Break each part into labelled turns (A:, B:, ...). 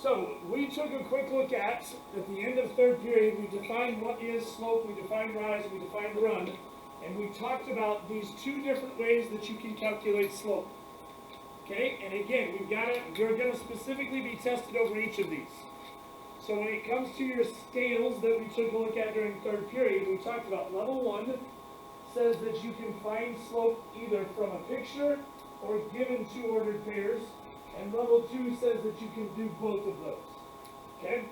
A: So we took a quick look at the end of third period, we defined what is slope, we defined rise, we defined run, and we talked about these two different ways that you can calculate slope. Okay, and again, you're going to specifically be tested over each of these. So when it comes to your scales that we took a look at during third period, we talked about level 1 says that you can find slope either from a picture or given two ordered pairs, and level 2 says that you can do both of those. Okay,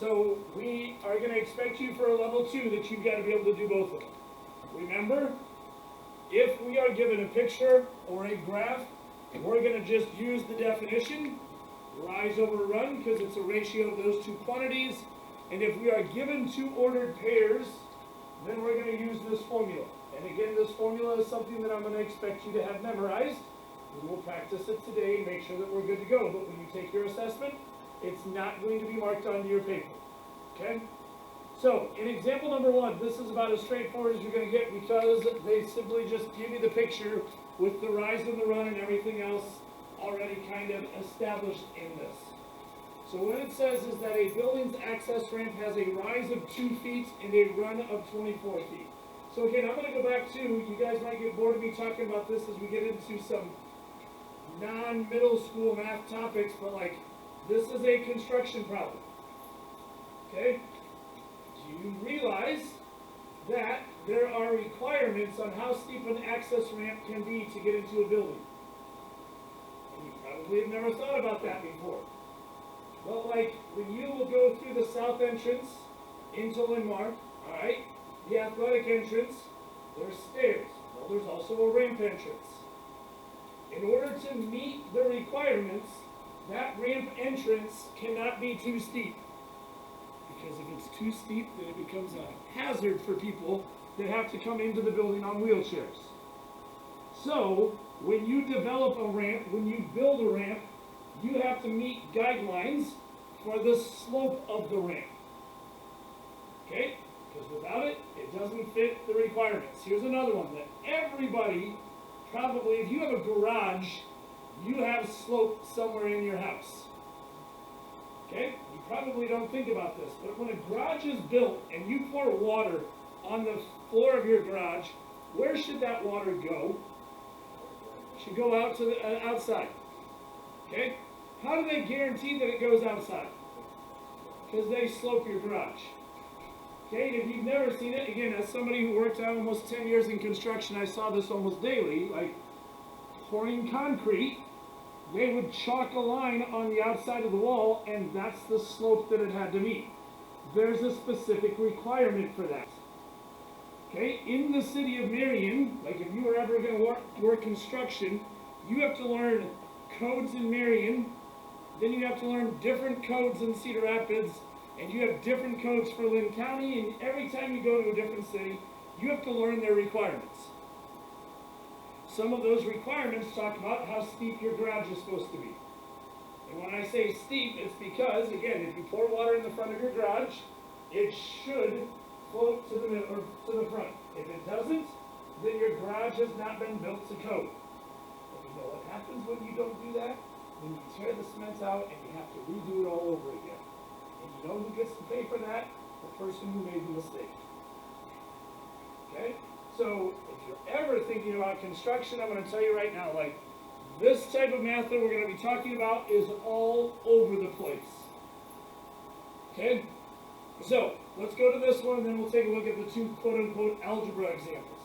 A: so we are going to expect you for a level 2 that you've got to be able to do both of them. Remember, if we are given a picture or a graph, we're going to just use the definition, rise over run, because it's a ratio of those two quantities. And if we are given two ordered pairs, then we're going to use this formula. And again, this formula is something that I'm going to expect you to have memorized. We will practice it today and make sure that we're good to go. But when you take your assessment, it's not going to be marked onto your paper. Okay? So, in example number 1, this is about as straightforward as you're going to get because they simply just give you the picture with the rise and the run and everything else already kind of established in this. So what it says is that a building's access ramp has a rise of 2 feet and a run of 24 feet. So again, I'm going to go back to, you guys might get bored of me talking about this as we get into some non-middle school math topics, but like, this is a construction problem. Okay? Do you realize that there are requirements on how steep an access ramp can be to get into a building? And you probably have never thought about that before. But like, when you will go through the south entrance into Linmar, alright, the athletic entrance, there's stairs. Well, there's also a ramp entrance. In order to meet the requirements, that ramp entrance cannot be too steep. Because if it's too steep, then it becomes a hazard for people that have to come into the building on wheelchairs. So, when you develop a ramp, when you build a ramp, you have to meet guidelines for the slope of the ramp. Okay? Because without it, it doesn't fit the requirements. Here's another one that everybody, probably, if you have a garage, you have slope somewhere in your house. Okay? You probably don't think about this, but when a garage is built and you pour water on the floor of your garage, where should that water go? It should go out to the outside. Okay? How do they guarantee that it goes outside? Because they slope your garage. Okay, and if you've never seen it, again, as somebody who worked out almost 10 years in construction, I saw this almost daily, like pouring concrete, they would chalk a line on the outside of the wall, and that's the slope that it had to meet. There's a specific requirement for that. Okay, in the city of Marion, like if you were ever going to work construction, you have to learn codes in Marion, then you have to learn different codes in Cedar Rapids, and you have different codes for Lynn County, and every time you go to a different city, you have to learn their requirements. Some of those requirements talk about how steep your garage is supposed to be. And when I say steep, it's because, again, if you pour water in the front of your garage, it should float to the middle or to the front. If it doesn't, then your garage has not been built to code. But you know what happens when you don't do that? When you tear the cement out and you have to redo it all over again. And you know who gets to pay for that? The person who made the mistake. Okay? So, if you're ever thinking about construction, I'm going to tell you right now, like, this type of math that we're going to be talking about is all over the place. Okay? So, let's go to this one, and then we'll take a look at the two quote-unquote algebra examples.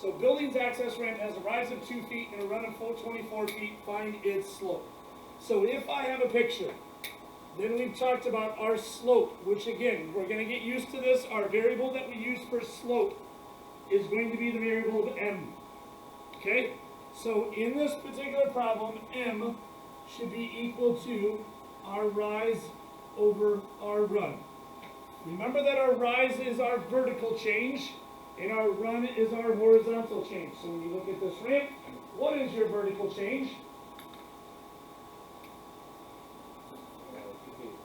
A: So, building's access ramp has a rise of 2 feet and a run of 24 feet. Find its slope. So, if I have a picture, then we've talked about our slope, which again, we're going to get used to this. Our variable that we use for slope is going to be the variable of m. Okay? So in this particular problem, m should be equal to our rise over our run. Remember that our rise is our vertical change, and our run is our horizontal change. So when you look at this ramp, what is your vertical change?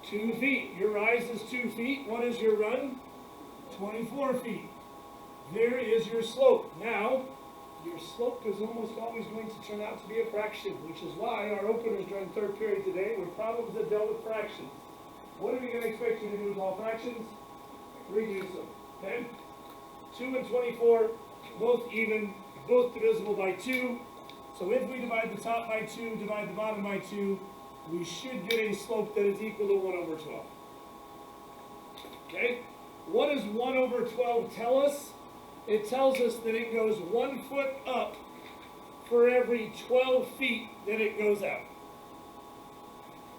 A: 2 feet. Your rise is 2 feet. What is your run? 24 feet. There is your slope. Now, your slope is almost always going to turn out to be a fraction, which is why our openers during third period today were problems that dealt with fractions. what are we going to expect you to do with all fractions? Reduce them. Okay? 2 and 24, both even, both divisible by 2. So if we divide the top by 2, divide the bottom by 2, we should get a slope that is equal to 1 over 12. Okay? What does 1 over 12 tell us? It tells us that it goes 1 foot up for every 12 feet that it goes out.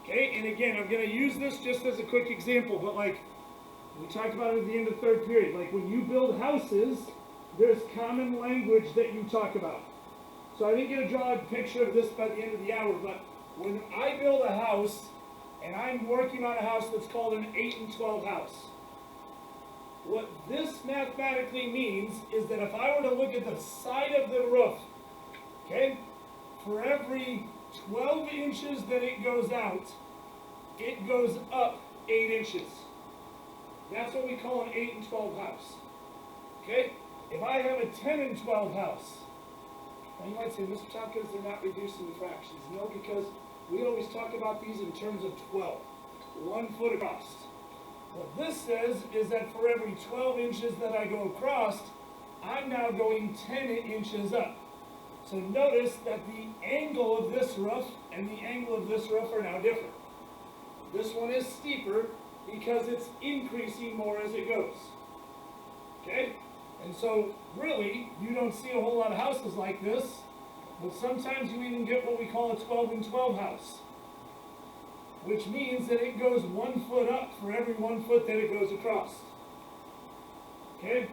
A: Okay, and again, I'm going to use this just as a quick example, but like we talked about it at the end of third period, like when you build houses, there's common language that you talk about. So I didn't get to draw a picture of this by the end of the hour, but when I build a house, and I'm working on a house that's called an 8 and 12 house, what this mathematically means is that if I were to look at the side of the roof, okay, for every 12 inches that it goes out, it goes up 8 inches. That's what we call an 8 and 12 house. Okay? If I have a 10 and 12 house, now you might say, Mr. Tompkins, they're not reducing the fractions. No, because we always talk about these in terms of 12. 1 foot across. What this says is that for every 12 inches that I go across, I'm now going 10 inches up. So notice that the angle of this roof and the angle of this roof are now different. This one is steeper because it's increasing more as it goes. Okay? And so really, you don't see a whole lot of houses like this, but sometimes you even get what we call a 12 and 12 house, which means that it goes 1 foot up for every 1 foot that it goes across. Okay?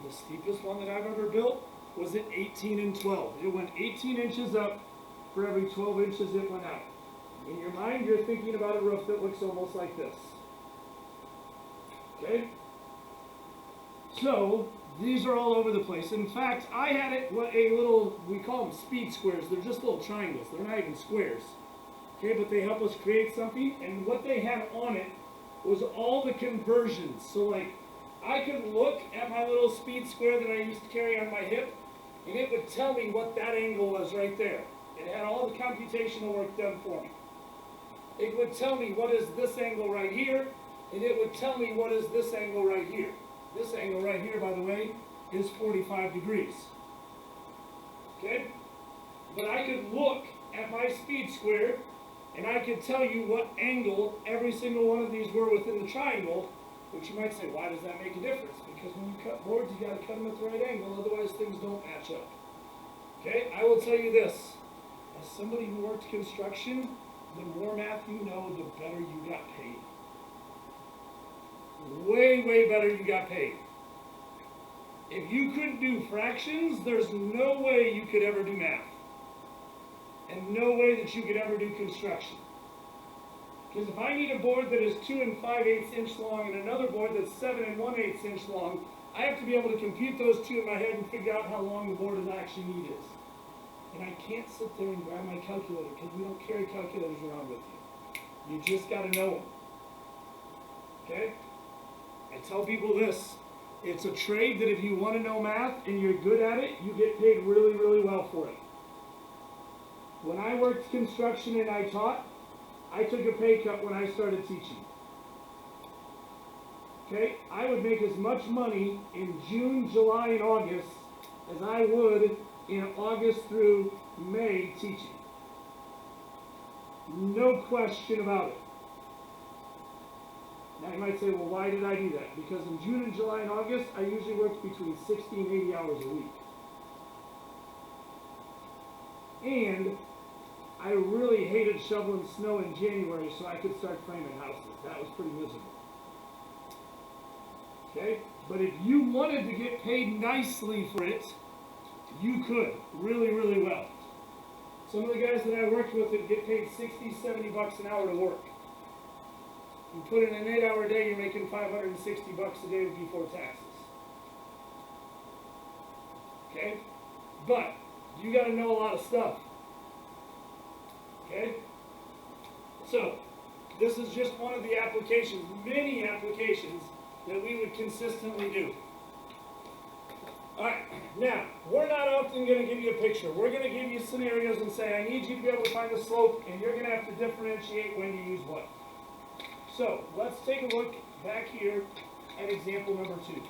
A: The steepest one that I've ever built was at 18 and 12. It went 18 inches up for every 12 inches it went out. In your mind, you're thinking about a roof that looks almost like this. Okay? So, these are all over the place. In fact, I had it, a little, we call them speed squares. They're just little triangles. They're not even squares. Okay, but they help us create something. And what they had on it was all the conversions. So like, I could look at my little speed square that I used to carry on my hip, and it would tell me what that angle was right there. It had all the computational work done for me. It would tell me what is this angle right here, and it would tell me what is this angle right here. This angle right here, by the way, is 45 degrees. Okay? But I could look at my speed square, and I could tell you what angle every single one of these were within the triangle, which you might say, why does that make a difference? Because when you cut boards, you got to cut them at the right angle, otherwise things don't match up. Okay? I will tell you this. As somebody who worked construction, the more math you know, the better you got paid. Way, way better you got paid. If you couldn't do fractions, there's no way you could ever do math. And no way that you could ever do construction. Because if I need a board that is 2 and 5/8 inch long and another board that's 7 and 1/8 inch long, I have to be able to compute those two in my head and figure out how long the board I actually need is. And I can't sit there and grab my calculator because we don't carry calculators around with you. You just got to know them. Okay? I tell people this. It's a trade that if you want to know math and you're good at it, you get paid really, really well for it. When I worked construction and I taught, I took a pay cut when I started teaching. Okay? I would make as much money in June, July, and August as I would in August through May teaching. No question about it. Now you might say, well, why did I do that? Because in June and July and August, I usually worked between 60 and 80 hours a week. And I really hated shoveling snow in January so I could start framing houses. That was pretty miserable. Okay? But if you wanted to get paid nicely for it, you could really, really well. Some of the guys that I worked with would get paid 60, 70 bucks an hour to work. You put in an 8-hour day, you're making 560 bucks a day before taxes. Okay? But you got to know a lot of stuff. Okay? So, this is just one of the applications, many applications, that we would consistently do. Alright, now, we're not often going to give you a picture. We're going to give you scenarios and say, I need you to be able to find the slope, and you're going to have to differentiate when you use what. So let's take a look back here at example number 2.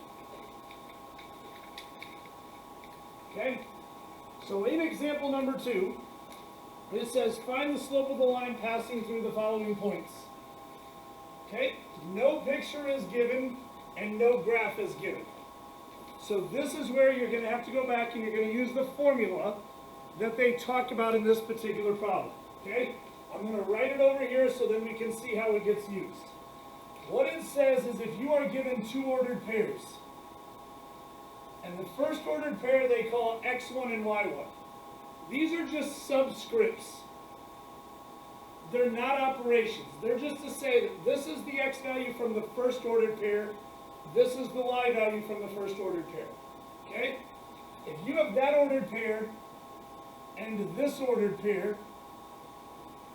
A: Okay? So in example number 2, it says find the slope of the line passing through the following points. Okay? No picture is given and no graph is given. So this is where you're going to have to go back and you're going to use the formula that they talked about in this particular problem. Okay? I'm going to write it over here so then we can see how it gets used. What it says is if you are given two ordered pairs, and the first ordered pair they call x1 and y1. These are just subscripts. They're not operations. They're just to say that this is the x value from the first ordered pair, this is the y value from the first ordered pair. Okay? If you have that ordered pair and this ordered pair,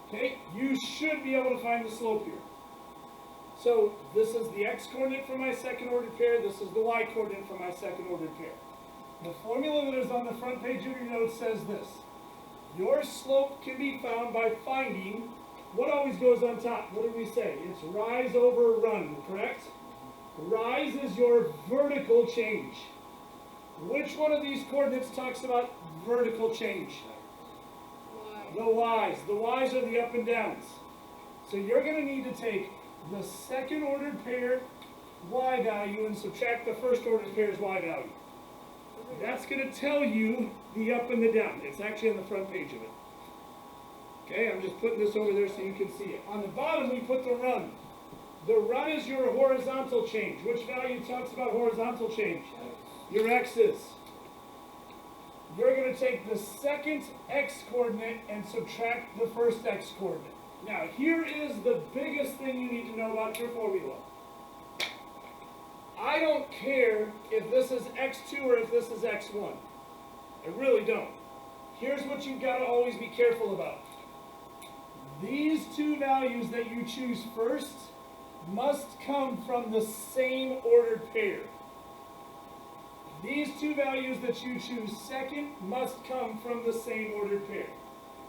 A: okay, you should be able to find the slope here. So this is the x-coordinate for my second ordered pair, this is the y-coordinate for my second ordered pair. The formula that is on the front page of your notes says this. Your slope can be found by finding what always goes on top. What did we say? It's rise over run, correct? Rise is your vertical change. Which one of these coordinates talks about vertical change? The y's. The y's are the up and downs. So you're going to need to take the second ordered pair y value and subtract the first ordered pair's y value. That's going to tell you the up and the down. It's actually on the front page of it. Okay, I'm just putting this over there so you can see it. On the bottom we put the run. The run is your horizontal change. Which value talks about horizontal change? Your x's. You're going to take the second x-coordinate and subtract the first x-coordinate. Now, here is the biggest thing you need to know about your formula. I don't care if this is x2 or if this is x1. I really don't. Here's what you've got to always be careful about. These two values that you choose first must come from the same ordered pair. These two values that you choose second must come from the same ordered pair.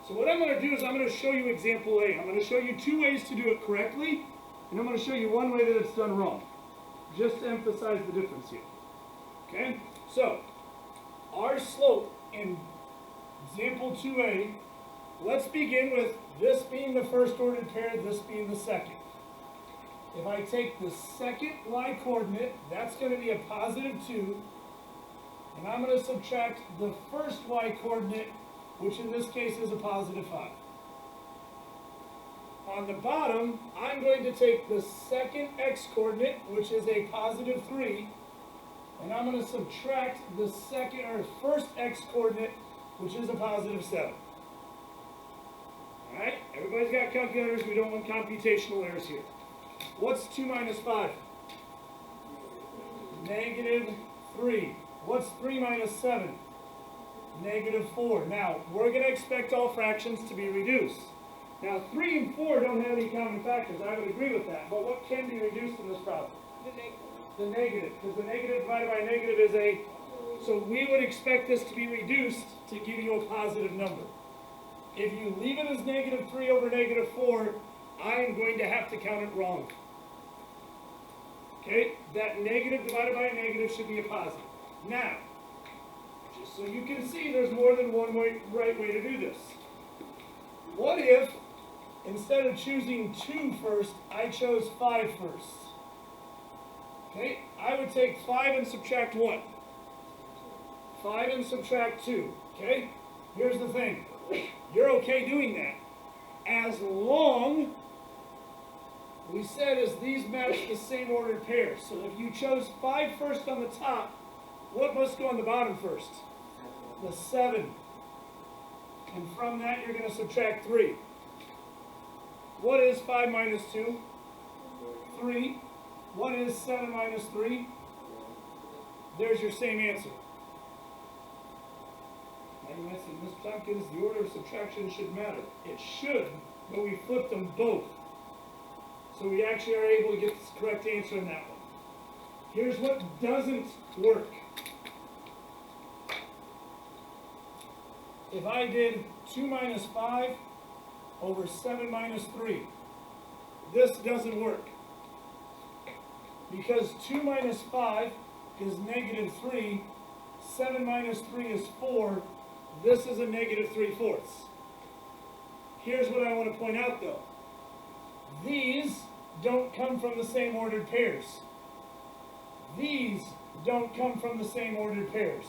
A: So what I'm going to do is I'm going to show you example A. I'm going to show you two ways to do it correctly, and I'm going to show you one way that it's done wrong, just to emphasize the difference here. Okay? So, our slope in example 2A, let's begin with this being the first ordered pair, this being the second. If I take the second y-coordinate, that's going to be a positive 2, and I'm going to subtract the first y-coordinate, which in this case is a positive 5. On the bottom, I'm going to take the second x-coordinate, which is a positive 3, and I'm going to subtract the second or first x-coordinate, which is a positive 7. Alright, everybody's got calculators, we don't want computational errors here. What's 2 minus 5? Negative 3. What's 3 minus 7? Negative 4. Now, we're going to expect all fractions to be reduced. Now, 3 and 4 don't have any common factors. I would agree with that. But what can be reduced in this problem? The negative. Because the negative divided by negative is a... So we would expect this to be reduced to give you a positive number. If you leave it as negative 3 over negative 4, I am going to have to count it wrong. Okay? That negative divided by a negative should be a positive. Now, just so you can see, there's more than one right way to do this. What if, instead of choosing 2 first, I chose 5 first? Okay, I would take 5 and subtract what? 5 and subtract 2. Okay, here's the thing. You're okay doing that. As long, we said, as these match the same ordered pair. So if you chose 5 first on the top, what must go on the bottom first? The 7. And from that, you're going to subtract 3. What is 5 minus 2? 3. What is 7 minus 3? There's your same answer. Now you might say, Mr. Tompkins, the order of subtraction should matter. It should, but we flipped them both. So we actually are able to get the correct answer in that one. Here's what doesn't work. If I did 2 minus 5 over 7 minus 3, this doesn't work. Because 2 minus 5 is negative 3, 7 minus 3 is 4, this is a negative 3/4. Here's what I want to point out though. These don't come from the same ordered pairs. These don't come from the same ordered pairs.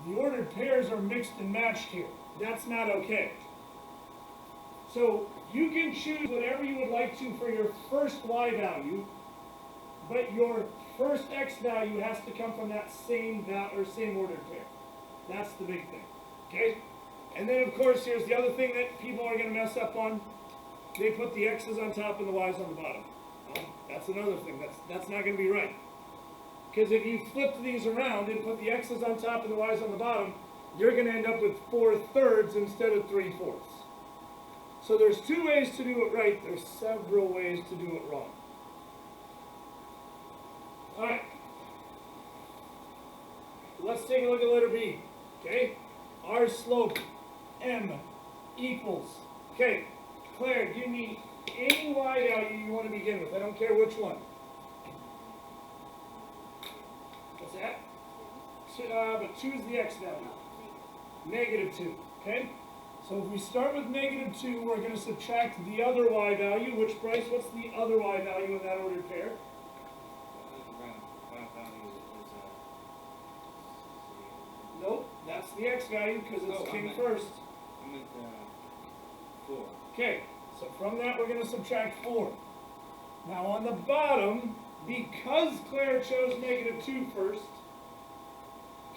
A: The ordered pairs are mixed and matched here. That's not okay. So you can choose whatever you would like to for your first y value, but your first x value has to come from that same ordered pair. That's the big thing. Okay? And then of course here's the other thing that people are going to mess up on. They put the x's on top and the y's on the bottom. That's another thing. That's not going to be right. Because if you flip these around and put the x's on top and the y's on the bottom, you're going to end up with 4/3 instead of 3/4. So there's two ways to do it right. There's several ways to do it wrong. All right. Let's take a look at letter B. Okay? Our slope, m, equals. Okay, Claire, give me any y value you want to begin with. I don't care which one. What's that? But choose the x value. Negative 2. Okay? So if we start with negative 2, we're going to subtract the other y value. Which, Bryce, what's the other y value in that ordered pair? Nope, that's the x value because it's king first.
B: I meant 4.
A: Okay, so from that we're going to subtract 4. Now on the bottom, because Claire chose negative 2 first,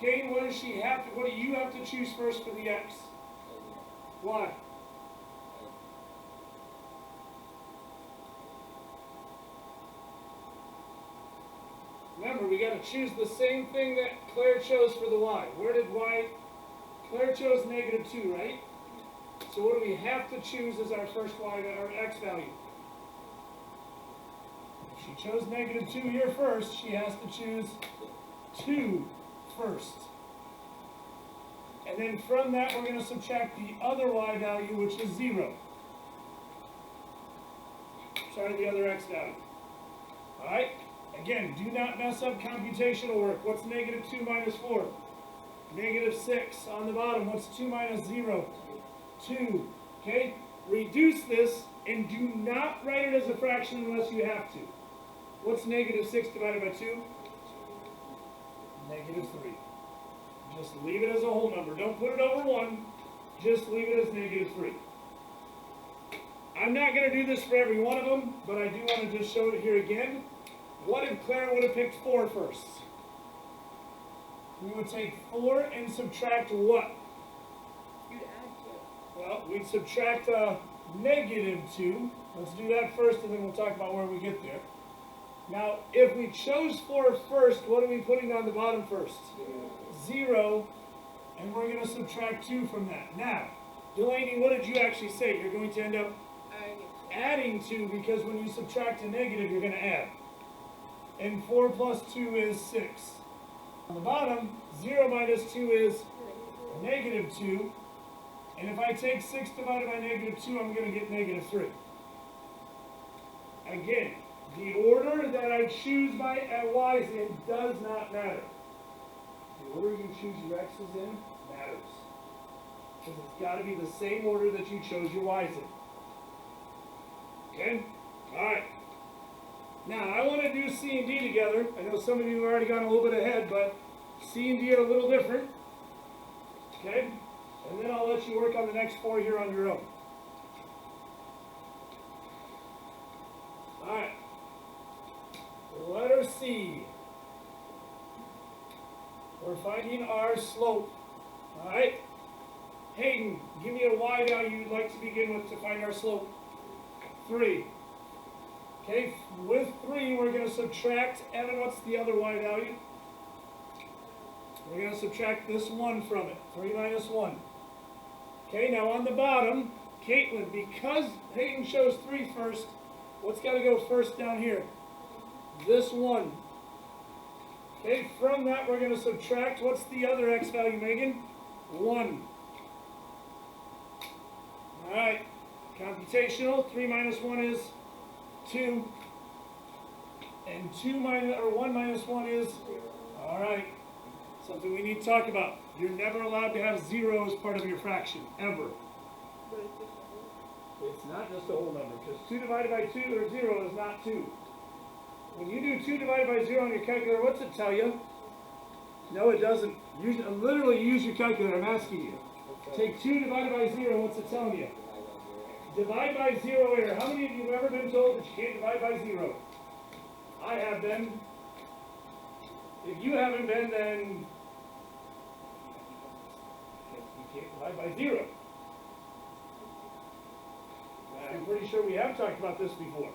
A: Kane, what do you have to choose first for the x? Why? Remember, we got to choose the same thing that Claire chose for the y. Where did y? Claire chose negative 2, right? So what do we have to choose as our first y, our x value? If she chose negative 2 here first, she has to choose 2 first. And then from that, we're going to subtract the other y value, which is 0. Sorry, the other x value. All right? Again, do not mess up computational work. What's negative 2 minus 4? Negative 6. On the bottom, what's 2 minus 0? 2. Okay? Reduce this and do not write it as a fraction unless you have to. What's negative 6 divided by 2? Negative 3. Just leave it as a whole number. Don't put it over 1. Just leave it as negative 3. I'm not going to do this for every one of them, but I do want to just show it here again. What if Claire would have picked 4 first? We would take 4 and subtract what?
C: You'd add 2.
A: Well, we'd subtract negative 2. Let's do that first, and then we'll talk about where we get there. Now, if we chose 4 first, what are we putting on the bottom first? 0, and we're going to subtract 2 from that. Now, Delaney, what did you actually say? You're going to end up adding 2, because when you subtract a negative, you're going to add. And 4 plus 2 is 6. On the bottom, 0 minus 2 is negative 2. And if I take 6 divided by negative 2, I'm going to get negative 3. Again, the order that I choose my y's in does not matter. The order you choose your x's in matters. Because it's got to be the same order that you chose your y's in. Okay? Alright. Now, I want to do C and D together. I know some of you have already gone a little bit ahead, but C and D are a little different. Okay? And then I'll let you work on the next 4 here on your own. Alright. Letter C. We're finding our slope. Alright? Hayden, give me a y value you'd like to begin with to find our slope. 3. Okay, with 3, we're going to subtract, Evan, what's the other y value? We're going to subtract this 1 from it. 3 minus 1. Okay, now on the bottom, Caitlin, because Hayden chose 3 first, what's got to go first down here? This 1. Okay, from that, we're going to subtract, what's the other x value, Megan? 1. All right. Computational, 3 minus 1 is 2. And 1 minus 1 is, all right, something we need to talk about. You're never allowed to have 0 as part of your fraction, ever.
C: But it's just a whole.
A: It's not just a whole number, because 2 divided by 2 or 0 is not 2. When you do 2 divided by 0 on your calculator, what's it tell you? No, it doesn't. Literally use your calculator, I'm asking you. Take 2 divided by 0, what's it telling you? Divide by 0 error. How many of you have ever been told that you can't divide by 0? I have been. If you haven't been, then you can't divide by 0. I'm pretty sure we have talked about this before.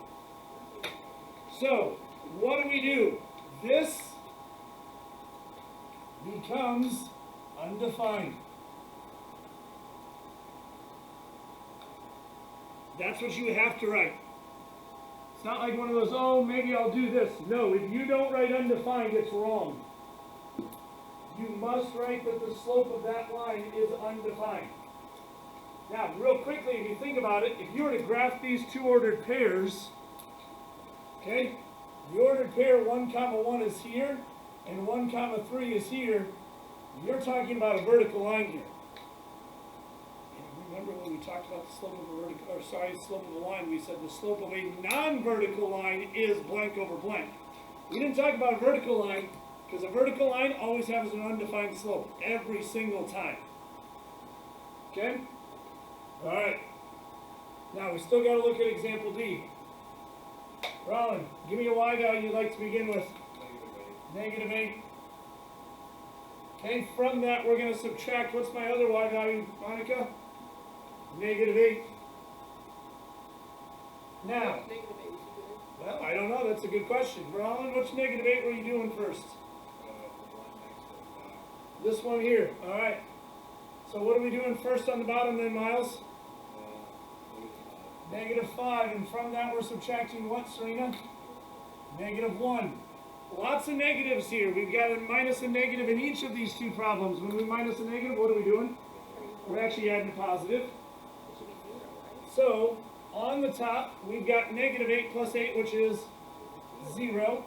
A: So, what do? This becomes undefined. That's what you have to write. It's not like one of those, oh, maybe I'll do this. No, if you don't write undefined, it's wrong. You must write that the slope of that line is undefined. Now, real quickly, if you think about it, if you were to graph these two ordered pairs, okay, the ordered pair 1, 1 is here, and 1, 3 is here, you're talking about a vertical line here. And remember when we talked about the slope of a slope of a line, we said the slope of a non-vertical line is blank over blank. We didn't talk about a vertical line, because a vertical line always has an undefined slope, every single time. Okay? Alright. Now, we still got to look at example D. Rollin, give me a y value you'd like to begin with. Negative 8. Okay, from that we're going to subtract, what's my other y value, Monica? Negative 8. Now,
C: Negative 8 is good.
A: well, I don't know, that's a good question. Rollin, which negative 8 were you doing first? This one here, alright. So what are we doing first on the bottom then, Miles? Negative 5, and from that we're subtracting what, Serena? Negative 1. Lots of negatives here. We've got a minus and negative in each of these two problems. When we minus a negative, what are we doing? We're actually adding a positive.
C: It should be 0, right?
A: So, on the top, we've got negative 8 plus 8, which is 0.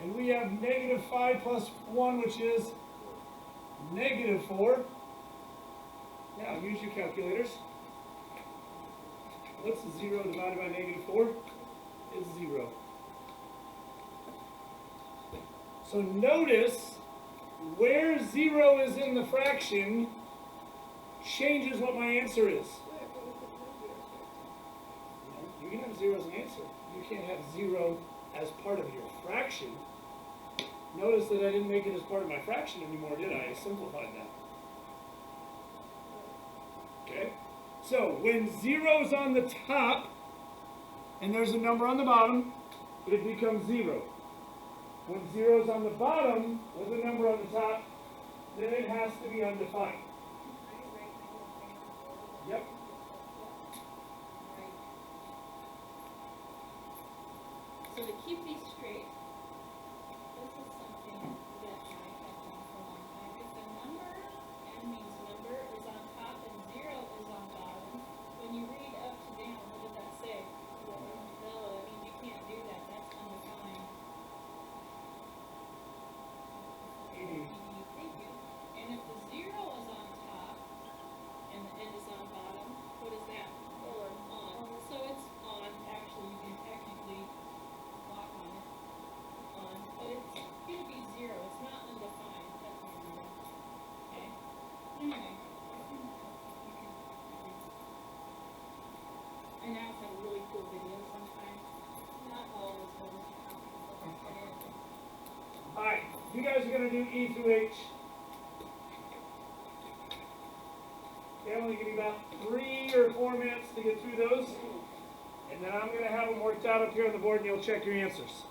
A: And we have negative 5 plus 1, which is negative 4. Now, use your calculators. What's 0 divided by negative 4? Is 0. So notice where 0 is in the fraction changes what my answer is. You can have 0 as an answer. You can't have 0 as part of your fraction. Notice that I didn't make it as part of my fraction anymore, did I? I simplified that. Okay? So, when 0's on the top, and there's a number on the bottom, it becomes 0. When 0's on the bottom, with a number on the top, then it has to be undefined. Yep.
D: So to keep these straight, this is something that I have done for a long time. If the number, n means number, is on top and 0 is on bottom, when you read up to down, what does that say? No, I mean, you can't do that. That's undefined. Thank you. And if the 0 is on top and the n is on bottom, what is that? On. So it's on. Actually, you can technically walk on it. On. But it's going to be 0. It's not undefined. That's what I'm doing. Okay? Anyway. I now have a really cool video sometimes. Not always, but
A: Alright, you guys are going to do E through H. Okay, I'm only give you about 3 or 4 minutes to get through those. And then I'm going to have them worked out up here on the board and you'll check your answers.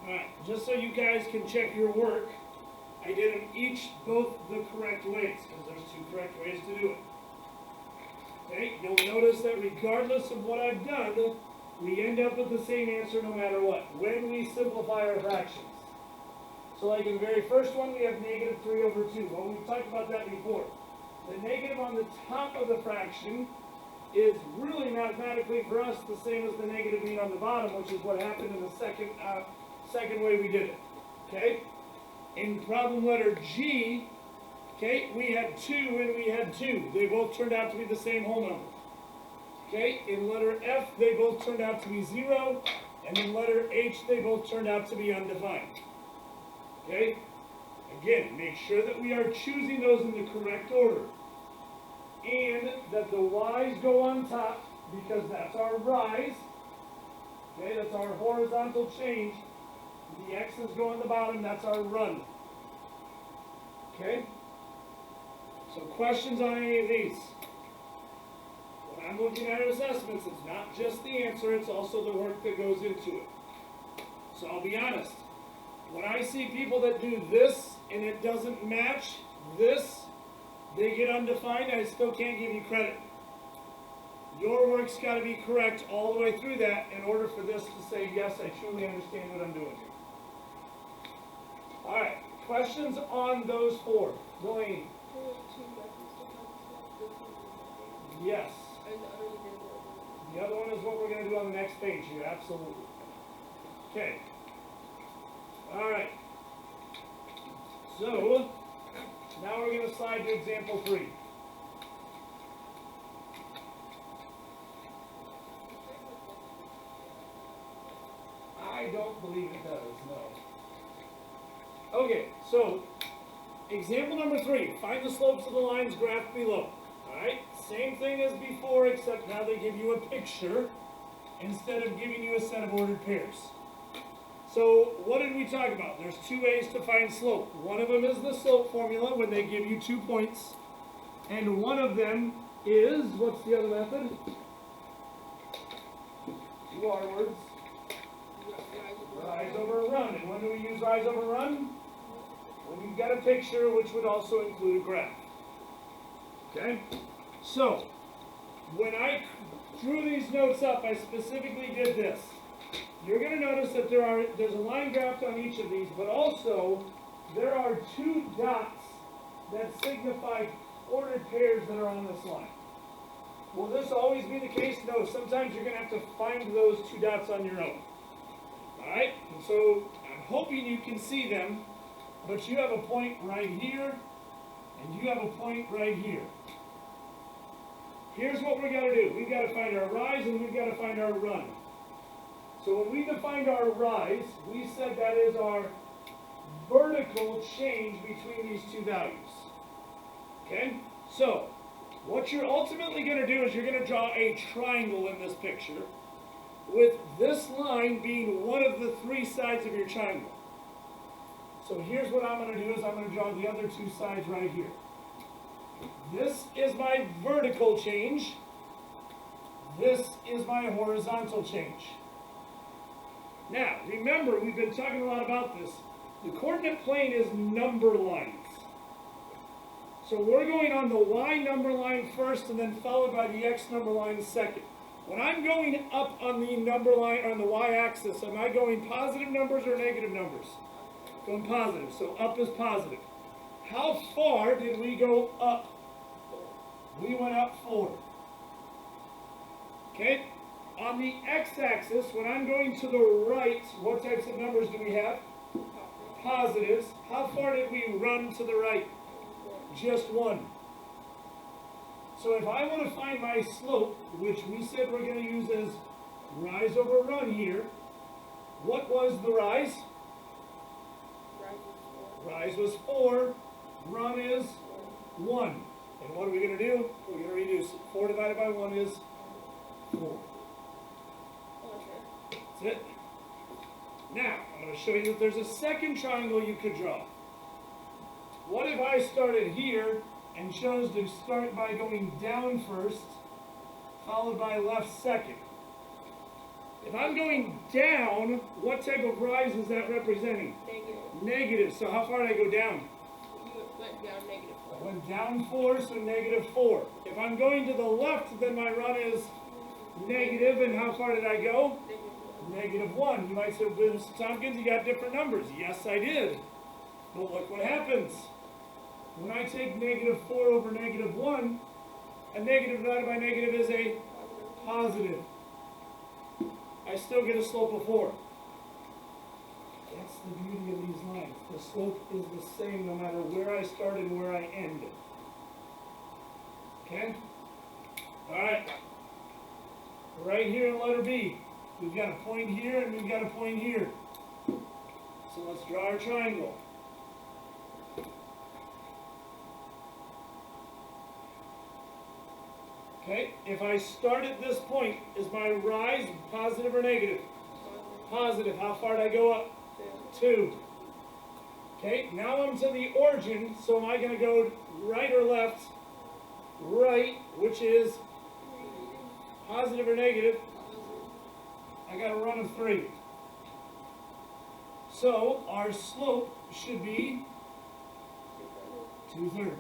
A: Alright, just so you guys can check your work, I did them each both the correct ways, because there's two correct ways to do it. Okay, you'll notice that regardless of what I've done, we end up with the same answer no matter what, when we simplify our fractions. So like in the very first one, we have negative 3 over 2. Well, we've talked about that before. The negative on the top of the fraction is really mathematically for us the same as the negative being on the bottom, which is what happened in the second way we did it. Okay? In problem letter G, okay, we had 2 and we had 2. They both turned out to be the same whole number. Okay, in letter F, they both turned out to be 0, and in letter H, they both turned out to be undefined. Okay? Again, make sure that we are choosing those in the correct order. And that the y's go on top, because that's our rise. Okay, that's our horizontal change. The x's go on the bottom, that's our run. Okay? So questions on any of these? When I'm looking at assessments, it's not just the answer, it's also the work that goes into it. So I'll be honest. When I see people that do this and it doesn't match this, they get undefined, I still can't give you credit. Your work's got to be correct all the way through that in order for this to say, yes, I truly understand what I'm doing here. Alright, questions on those four? Delaney. Yes. The other one is what we're going to do on the next page here, absolutely. Okay. Alright. So, now we're going to slide to example 3. I don't believe it does, no. Okay, so, example number 3. Find the slopes of the lines graphed below. Alright, same thing as before, except now they give you a picture instead of giving you a set of ordered pairs. So, what did we talk about? There's two ways to find slope. One of them is the slope formula when they give you 2 points. And one of them is, what's the other method? 2 R words. Rise over run. And when do we use rise over run? When you've got a picture, which would also include a graph. Okay? So, when I drew these notes up, I specifically did this. You're going to notice that there's a line graphed on each of these, but also there are 2 dots that signify ordered pairs that are on this line. Will this always be the case? No, sometimes you're going to have to find those 2 dots on your own. Alright, and so I'm hoping you can see them, but you have a point right here, and you have a point right here. Here's what we've got to do. We've got to find our rise and we've got to find our run. So when we defined our rise, we said that is our vertical change between these 2 values. Okay? So, what you're ultimately going to do is you're going to draw a triangle in this picture, with this line being one of the 3 sides of your triangle. So here's what I'm going to do is I'm going to draw the other 2 sides right here. This is my vertical change. This is my horizontal change. Now, remember, we've been talking a lot about this. The coordinate plane is number lines. So we're going on the y number line first and then followed by the x number line second. When I'm going up on the number line, on the y-axis, am I going positive numbers or negative numbers? Going positive, so up is positive. How far did we go up? We went up 4. Okay? On the x-axis, when I'm going to the right, what types of numbers do we have? Positives. How far did we run to the right? Just 1. So if I want to find my slope, which we said we're going to use as rise over run here, what was the rise? Rise was 4. Run is 1. And what are we going to do? We're going to reduce it. 4 divided by 1 is 4. That's it. Now, I'm going to show you that there's a second triangle you could draw. What if I started here and chose to start by going down first, followed by left second? If I'm going down, what type of rise is that representing?
C: Negative.
A: Negative. So how far did I go down?
C: You went down negative
A: I
C: 4.
A: went down 4, so negative 4. If I'm going to the left, then my run is negative, and how far did I go?
C: Negative 1.
A: Negative 1. You might say, well, Mr. Tompkins, you got different numbers. Yes, I did. But look what happens. When I take negative 4 over negative 1, a negative divided by negative is a positive. I still get a slope of 4. That's the beauty of these lines. The slope is the same no matter where I start and where I end. Okay? Alright. Right here in letter B, we've got a point here and we've got a point here. So let's draw our triangle. Okay, if I start at this point, is my rise positive or negative? Positive. How far did I go up? 2. Okay, now I'm to the origin, so am I going to go right or left? Right, which is positive or negative? I got a run of 3. So our slope should be 2/3.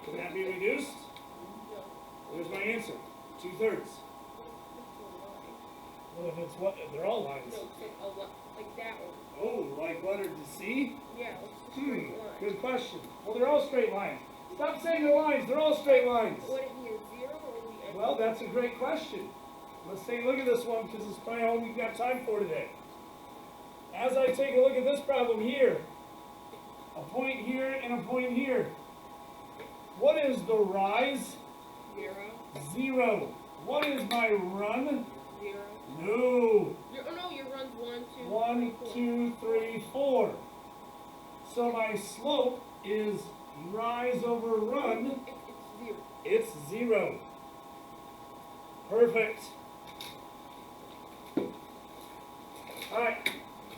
A: Can that be reduced? There's my answer. 2/3. What if it's what? They're all lines.
C: No, it's like a like that one.
A: Oh, like letter C?
C: Yeah, it's a straight line.
A: Good question. Well, they're all straight lines. Stop saying they're lines. They're all straight lines.
C: Would it be a 0 or the end?
A: Well, that's a great question. Let's take a look at this one because it's probably all we've got time for today. As I take a look at this problem here, a point here and a point here. What is the rise?
C: 0.
A: 0. What is my run?
C: 0.
A: No.
C: No, your run's 1, 2,
A: 1, 2, 3, 4. So my slope is rise over run.
C: It's 0.
A: It's 0. Perfect. Alright.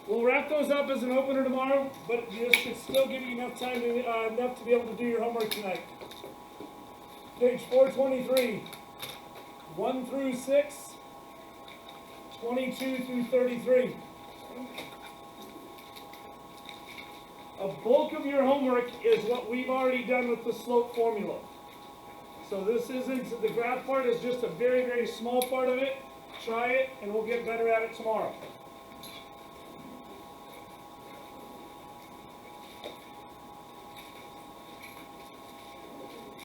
A: We'll wrap those up as an opener tomorrow, but this should still give you enough time to, enough to be able to do your homework tonight. Page 423. 1 through 6. 22 through 33. A bulk of your homework is what we've already done with the slope formula. So this isn't, the graph part is just a very, very small part of it. Try it and we'll get better at it tomorrow.